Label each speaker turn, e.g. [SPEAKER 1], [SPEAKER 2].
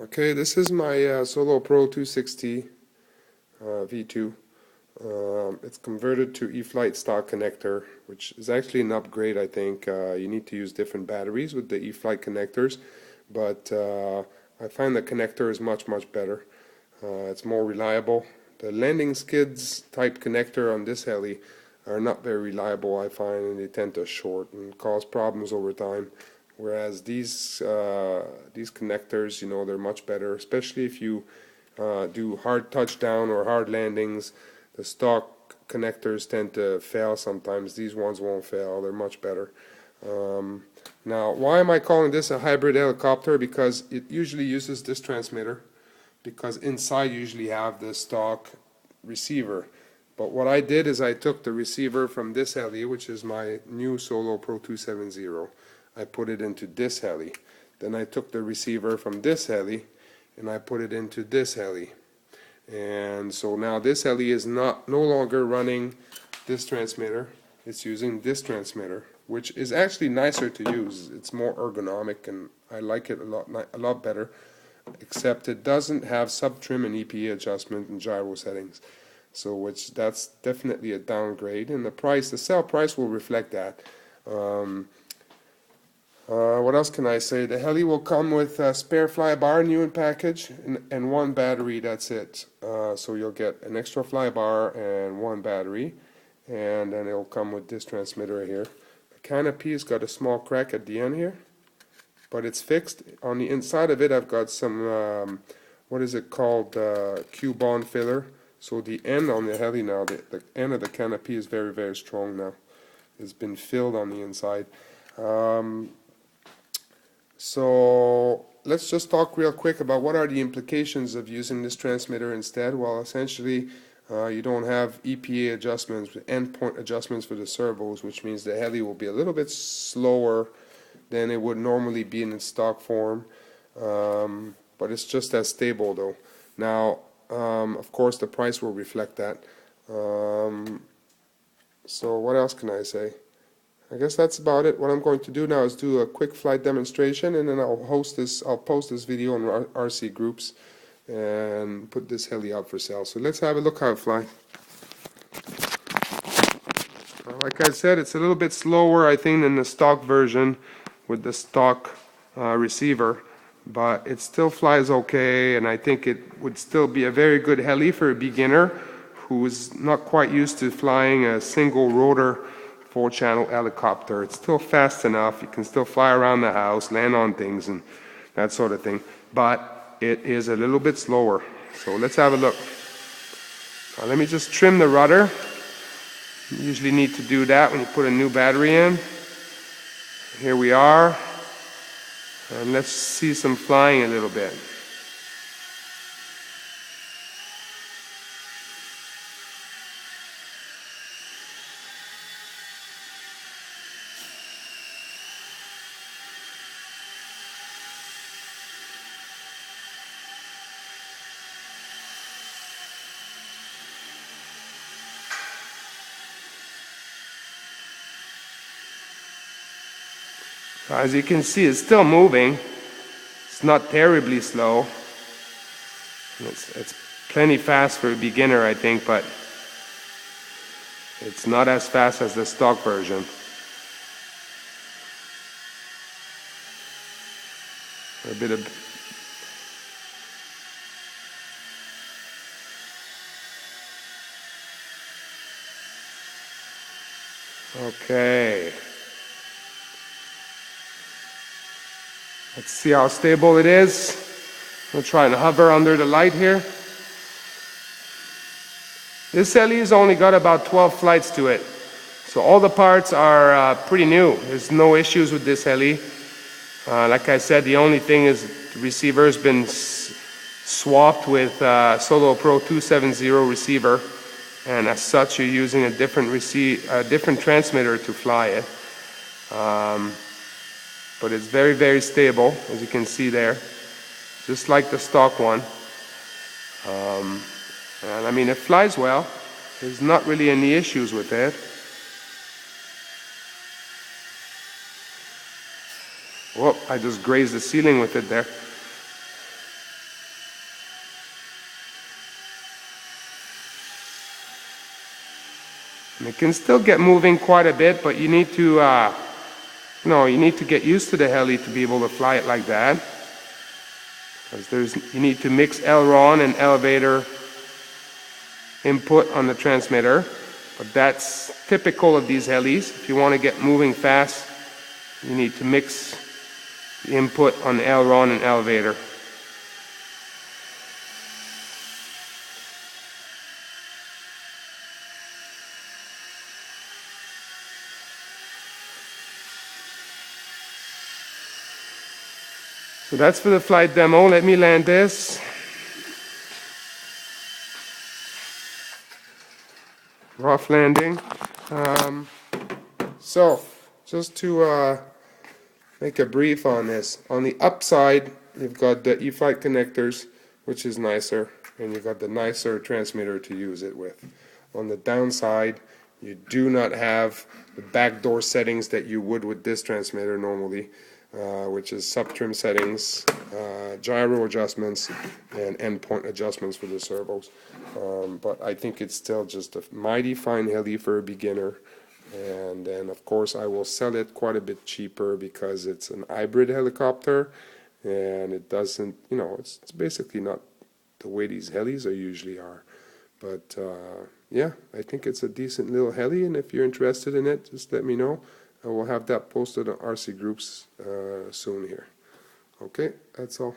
[SPEAKER 1] Okay, this is my Solo Pro 260 V2. It's converted to eFlight stock connector, which is actually an upgrade, I think. You need to use different batteries with the eFlight connectors, but I find the connector is much better. It's more reliable. The landing skids type connector on this heli are not very reliable, I find, and they tend to short and cause problems over time. Whereas these connectors, they're much better, especially if you do hard touchdown or hard landings. The stock connectors tend to fail sometimes. These ones won't fail. They're much better. Now, why am I calling this a hybrid helicopter? Because it usually uses this transmitter, because inside you usually have the stock receiver. But what I did is I took the receiver from this heli, which is my new Solo Pro 270. I put it into this heli. Then I took the receiver from this heli and I put it into this heli. And so now this heli is no longer running this transmitter. It's using this transmitter, which is actually nicer to use. It's more ergonomic and I like it a lot better, except it doesn't have sub-trim and EPA adjustment and gyro settings. So that's definitely a downgrade, and the sale price will reflect that. What else can I say? The heli will come with a spare flybar new in package and one battery, that's it. So you'll get an extra flybar and one battery, and then it'll come with this transmitter here. The canopy has got a small crack at the end here, but it's fixed. On the inside of it I've got some, what is it called, Q-bond filler. So the end on the heli now, the end of the canopy is very strong now. It's been filled on the inside. So let's just talk real quick about what are the implications of using this transmitter instead. Well, essentially you don't have EPA adjustments, endpoint adjustments for the servos, which means the heli will be a little bit slower than it would normally be in its stock form, but it's just as stable though. Now of course the price will reflect that. So what else can I say? I guess that's about it. What I'm going to do now is do a quick flight demonstration, and then I'll post this video on RC groups and put this heli out for sale. So let's have a look how it flies. Like I said, it's a little bit slower, I think, than the stock version with the stock receiver, but it still flies okay, and I think it would still be a very good heli for a beginner who is not quite used to flying a single rotor 4-channel helicopter. It's still fast enough. You can still fly around the house, land on things and that sort of thing, but it is a little bit slower. So let's have a look. Now let me just trim the rudder. You usually need to do that when you put a new battery in. Here we are, and let's see some flying a little bit. As you can see, it's still moving. It's not terribly slow. It's plenty fast for a beginner, I think, but it's not as fast as the stock version. A bit of okay. Let's see how stable it is. I'm trying to hover under the light here. This heli's only got about 12 flights to it, so all the parts are pretty new. There's no issues with this heli. Like I said, the only thing is the receiver's been swapped with Solo Pro 270 receiver, and as such you're using a different transmitter to fly it. But it's very stable, as you can see there, just like the stock one. And I mean, it flies well. There's not really any issues with it. Whoop, I just grazed the ceiling with it there. And it can still get moving quite a bit, but you need to, you need to get used to the heli to be able to fly it like that. Because you need to mix aileron and elevator input on the transmitter. But that's typical of these helis. If you want to get moving fast, you need to mix the input on the aileron and elevator. So that's for the flight demo. Let me land this. Rough landing. So, just to make a brief on this. On the upside, you've got the E-flite connectors, which is nicer, and you've got the nicer transmitter to use it with. On the downside, you do not have the backdoor settings that you would with this transmitter normally, which is sub-trim settings, gyro adjustments, and endpoint adjustments for the servos. But I think it's still just a mighty fine heli for a beginner. And then of course I will sell it quite a bit cheaper because it's an hybrid helicopter, and it doesn't, it's basically not the way these helis usually are. But yeah, I think it's a decent little heli, and if you're interested in it, just let me know. I will have that posted on RC Groups soon here. Okay, that's all.